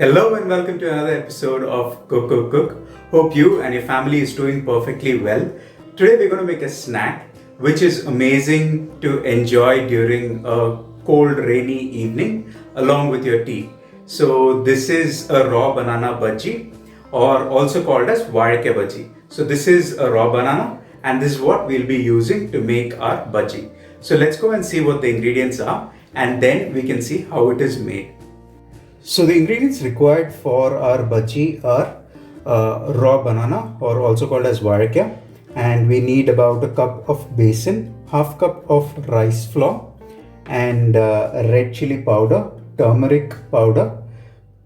Hello and welcome to another episode of Cook Cook Cook. Hope you and your family is doing perfectly well. Today we're going to make a snack which is amazing to enjoy during a cold rainy evening along with your tea. So this is a raw banana bhaji or also called as varike bhaji. So this is a raw banana and this is what we'll be using to make our bhaji. So let's go and see what the ingredients are and then we can see how it is made. So the ingredients required for our bhaji are raw banana or also called as varika, and we need about a cup of besan, half cup of rice flour and red chili powder, turmeric powder,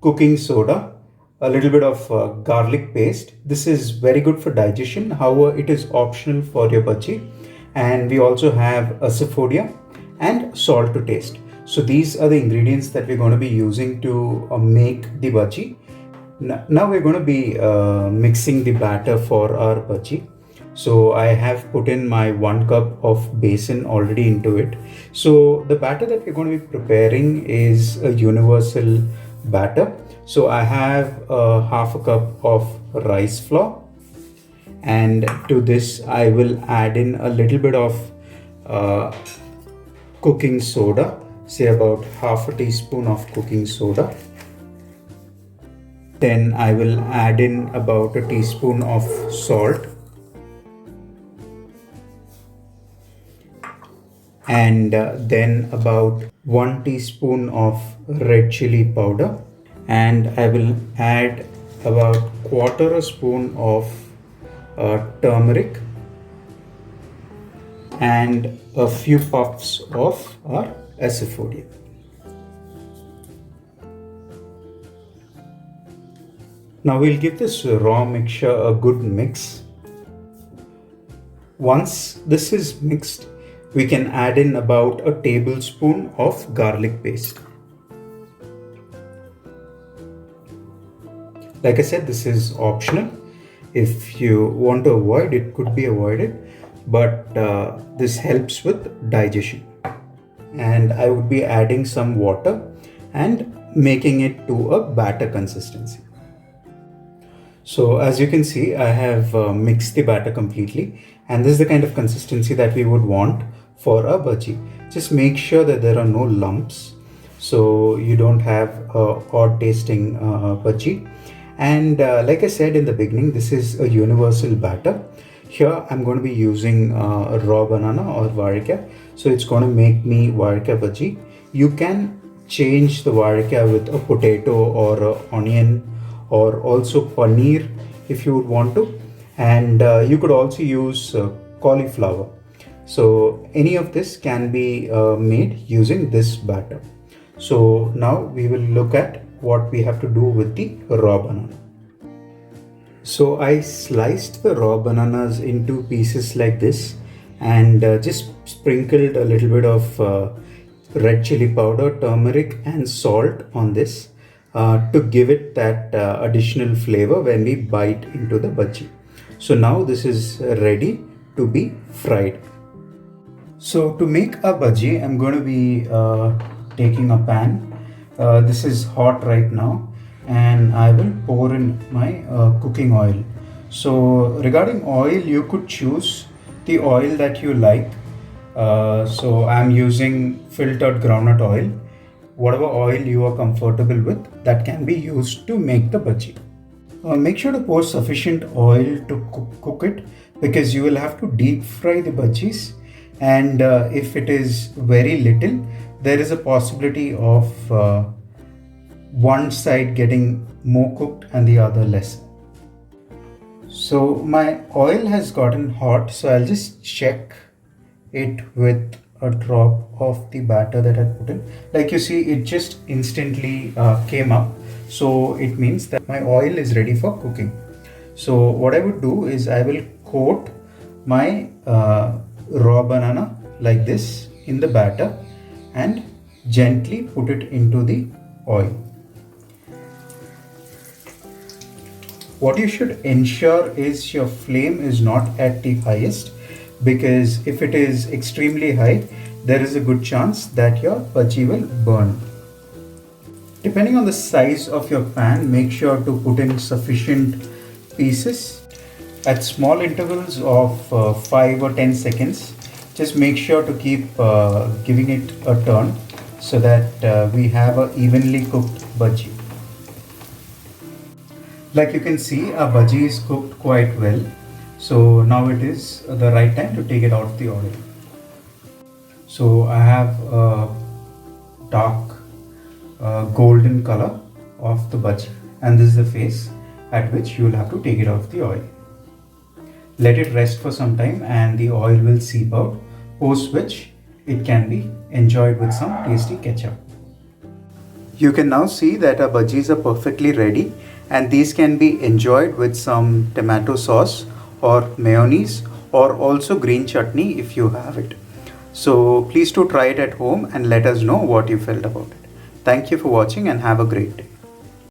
cooking soda, a little bit of garlic paste. This is very good for digestion, however it is optional for your bhaji. And we also have asafoetida and salt to taste. So these are the ingredients that we're going to be using to make the bhaji. Now we're going to be mixing the batter for our bhaji. So I have put in my 1 cup of besan already into it. So the batter that we're going to be preparing is a universal batter. So I have half a cup of rice flour, and to this I will add in a little bit of cooking soda, say about half a teaspoon of cooking soda. Then I will add in about a teaspoon of salt and then about 1 teaspoon of red chili powder, and I will add about quarter a spoon of turmeric and a few puffs of our asafoetida. Now we'll give this raw mixture a good mix. Once this is mixed, we can add in about a tablespoon of garlic paste. Like I said, this is optional. If you want to avoid it, could be avoided, but this helps with digestion. And I would be adding some water and making it to a batter consistency. So as you can see, I have mixed the batter completely, and this is the kind of consistency that we would want for a bhaji. Just make sure that there are no lumps so you don't have odd tasting bhaji. And like I said in the beginning, this is a universal batter. Here I'm going to be using raw banana or varika, so it's going to make me varika bhaji. You can change the varika with a potato or a onion or also paneer if you would want to, and you could also use cauliflower. So any of this can be made using this batter. So now we will look at what we have to do with the raw banana. So I sliced the raw bananas into pieces like this and just sprinkled a little bit of red chili powder, turmeric and salt on this to give it that additional flavor when we bite into the bhaji. So now this is ready to be fried. So to make a bhaji, I'm going to be taking a pan. This is hot right now, and I will pour in my cooking oil. So regarding oil, you could choose the oil that you like. So I'm using filtered groundnut oil. Whatever oil you are comfortable with, that can be used to make the bhaji. Make sure to pour sufficient oil to cook it, because you will have to deep fry the bhajis, and if it is very little, there is a possibility of one side getting more cooked and the other less. So my oil has gotten hot, so I'll just check it with a drop of the batter that I put in. Like you see, it just instantly came up, so it means that my oil is ready for cooking. So what I would do is I will coat my raw banana like this in the batter and gently put it into the oil. What you should ensure is your flame is not at the highest, because if it is extremely high, there is a good chance that your bhaji will burn. Depending on the size of your pan, make sure to put in sufficient pieces at small intervals of 5 or 10 seconds. Just make sure to keep giving it a turn so that we have a evenly cooked bhaji. Like you can see, our bhaji is cooked quite well. So now it is the right time to take it out of the oil. So I have a dark golden color of the bhaji, and this is the phase at which you will have to take it out of the oil. Let it rest for some time and the oil will seep out, post which it can be enjoyed with some tasty ketchup. You can now see that our bhajis are perfectly ready, and these can be enjoyed with some tomato sauce or mayonnaise or also green chutney if you have it. So please do try it at home and let us know what you felt about it. Thank you for watching and have a great day.